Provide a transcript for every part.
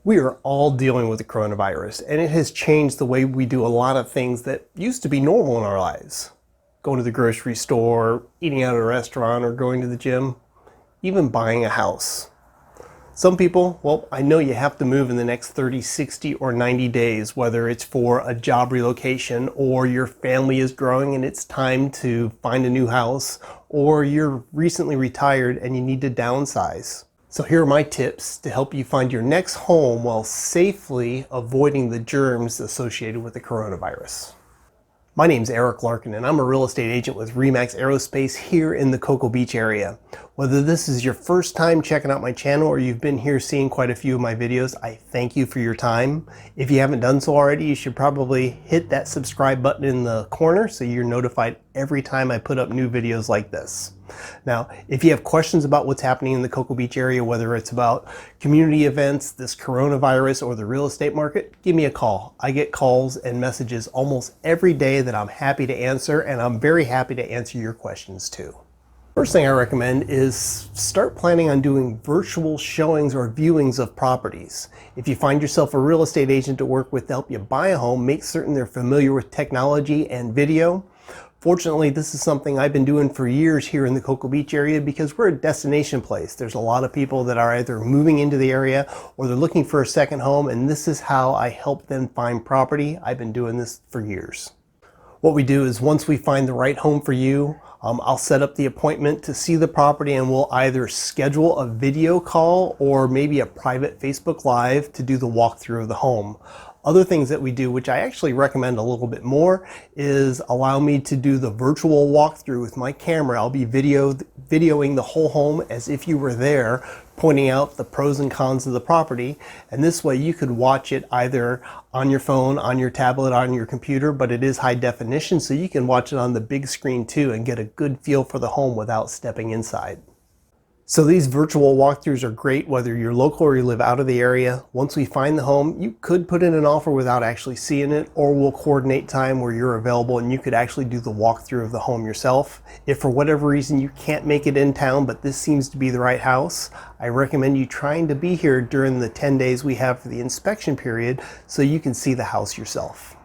We are all dealing with the coronavirus, and it has changed the way we do a lot of things that used to be normal in our lives. Going to the grocery store, eating out at a restaurant, or going to the gym, even buying a house. Some people, well, I know you have to move in the next 30, 60, or 90 days, whether it's for a job relocation, or your family is growing and it's time to find a new house, or you're recently retired and you need to downsize. So here are my tips to help you find your next home while safely avoiding the germs associated with the coronavirus. My name's Eric Larkin, and I'm a real estate agent with REMAX Aerospace here in the Cocoa Beach area. Whether this is your first time checking out my channel or you've been here seeing quite a few of my videos, I thank you for your time. If you haven't done so already, you should probably hit that subscribe button in the corner so you're notified every time I put up new videos like this. Now, if you have questions about what's happening in the Cocoa Beach area, whether it's about community events, this coronavirus, or the real estate market, give me a call. I get calls and messages almost every day that I'm happy to answer, and I'm very happy to answer your questions too. First thing I recommend is start planning on doing virtual showings or viewings of properties. If you find yourself a real estate agent to work with to help you buy a home, make certain they're familiar with technology and video. Fortunately, this is something I've been doing for years here in the Cocoa Beach area because we're a destination place. There's a lot of people that are either moving into the area or they're looking for a second home, and this is how I help them find property. I've been doing this for years. What we do is once we find the right home for you, I'll set up the appointment to see the property, and we'll either schedule a video call or maybe a private Facebook Live to do the walkthrough of the home. Other things that we do, which I actually recommend a little bit more, is allow me to do the virtual walkthrough with my camera. I'll be videoing the whole home as if you were there, pointing out the pros and cons of the property. And this way you could watch it either on your phone, on your tablet, on your computer, but it is high definition, so you can watch it on the big screen too and get a good feel for the home without stepping inside. So these virtual walkthroughs are great whether you're local or you live out of the area. Once we find the home, you could put in an offer without actually seeing it, or we'll coordinate time where you're available and you could actually do the walkthrough of the home yourself. If for whatever reason you can't make it in town, but this seems to be the right house, I recommend you trying to be here during the 10 days we have for the inspection period so you can see the house yourself.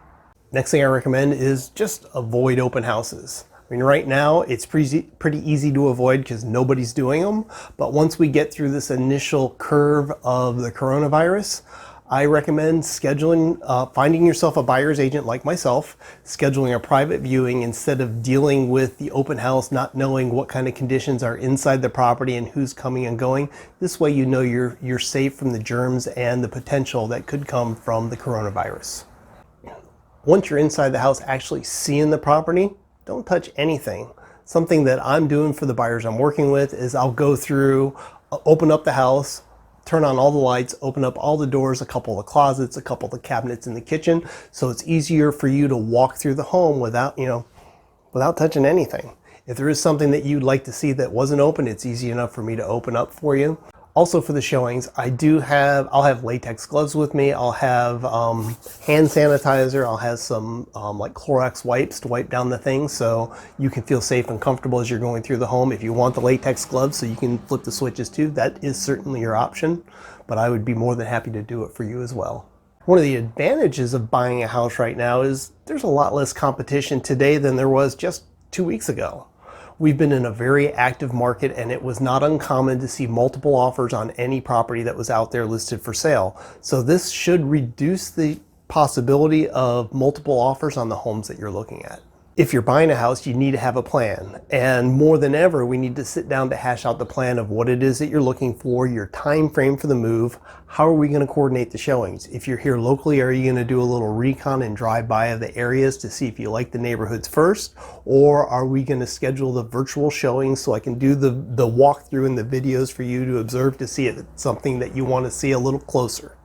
Next thing I recommend is just avoid open houses. I mean, right now it's pretty easy to avoid because nobody's doing them. But once we get through this initial curve of the coronavirus, I recommend finding yourself a buyer's agent like myself, scheduling a private viewing instead of dealing with the open house, not knowing what kind of conditions are inside the property and who's coming and going. This way you know you're safe from the germs and the potential that could come from the coronavirus. Once you're inside the house actually seeing the property, don't touch anything. Something that I'm doing for the buyers I'm working with is I'll go through, open up the house, turn on all the lights, open up all the doors, a couple of the closets, a couple of the cabinets in the kitchen, so it's easier for you to walk through the home without touching anything. If there is something that you'd like to see that wasn't open, it's easy enough for me to open up for you. Also for the showings, I'll have latex gloves with me. I'll have hand sanitizer. I'll have some like Clorox wipes to wipe down the thing so you can feel safe and comfortable as you're going through the home. If you want the latex gloves so you can flip the switches too, that is certainly your option, but I would be more than happy to do it for you as well. One of the advantages of buying a house right now is there's a lot less competition today than there was just 2 weeks ago. We've been in a very active market, and it was not uncommon to see multiple offers on any property that was out there listed for sale. So this should reduce the possibility of multiple offers on the homes that you're looking at. If you're buying a house, you need to have a plan. And more than ever, we need to sit down to hash out the plan of what it is that you're looking for, your time frame for the move. How are we going to coordinate the showings? If you're here locally, are you going to do a little recon and drive by of the areas to see if you like the neighborhoods first? Or are we going to schedule the virtual showings so I can do the walkthrough and the videos for you to observe to see if it's something that you want to see a little closer?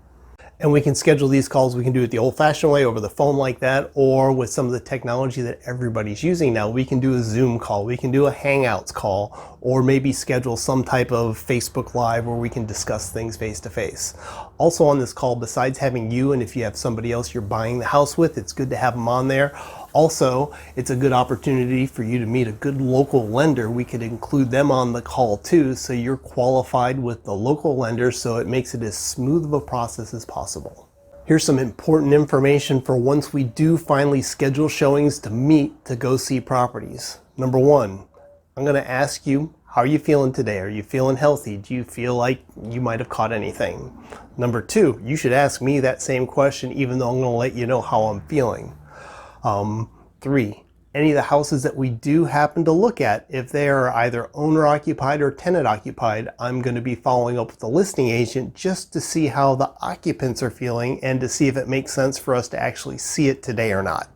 And we can schedule these calls. We can do it the old-fashioned way over the phone like that, or with some of the technology that everybody's using now. We can do a Zoom call, we can do a Hangouts call, or maybe schedule some type of Facebook Live where we can discuss things face-to-face. Also on this call, besides having you, and if you have somebody else you're buying the house with, it's good to have them on there. Also, it's a good opportunity for you to meet a good local lender. We could include them on the call too, so you're qualified with the local lender, so it makes it as smooth of a process as possible. Here's some important information for once we do finally schedule showings to meet to go see properties. Number one, I'm going to ask you, how are you feeling today? Are you feeling healthy? Do you feel like you might have caught anything? Number two, you should ask me that same question, even though I'm going to let you know how I'm feeling. Three, any of the houses that we do happen to look at, if they are either owner occupied or tenant occupied, I'm going to be following up with the listing agent just to see how the occupants are feeling and to see if it makes sense for us to actually see it today or not.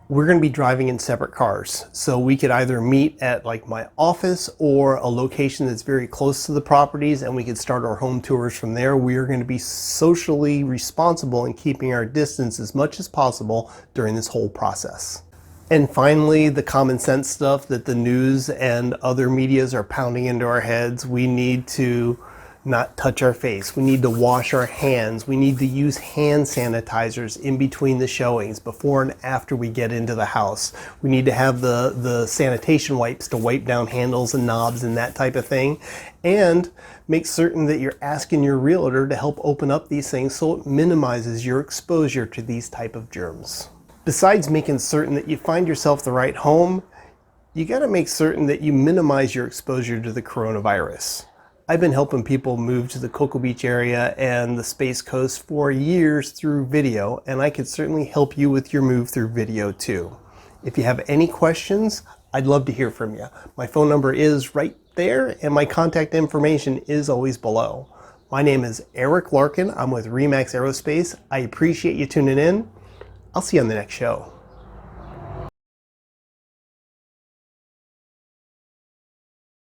We're going to be driving in separate cars, so we could either meet at like my office or a location that's very close to the properties, and we could start our home tours from there. We are going to be socially responsible in keeping our distance as much as possible during this whole process. And finally, the common sense stuff that the news and other medias are pounding into our heads. We need to not touch our face. We need to wash our hands. We need to use hand sanitizers in between the showings, before and after we get into the house. We need to have the sanitation wipes to wipe down handles and knobs and that type of thing. And make certain that you're asking your realtor to help open up these things so it minimizes your exposure to these type of germs. Besides making certain that you find yourself the right home, you got to make certain that you minimize your exposure to the coronavirus. I've been helping people move to the Cocoa Beach area and the Space Coast for years through video, and I could certainly help you with your move through video too. If you have any questions, I'd love to hear from you. My phone number is right there, and my contact information is always below. My name is Eric Larkin. I'm with REMAX Aerospace. I appreciate you tuning in. I'll see you on the next show.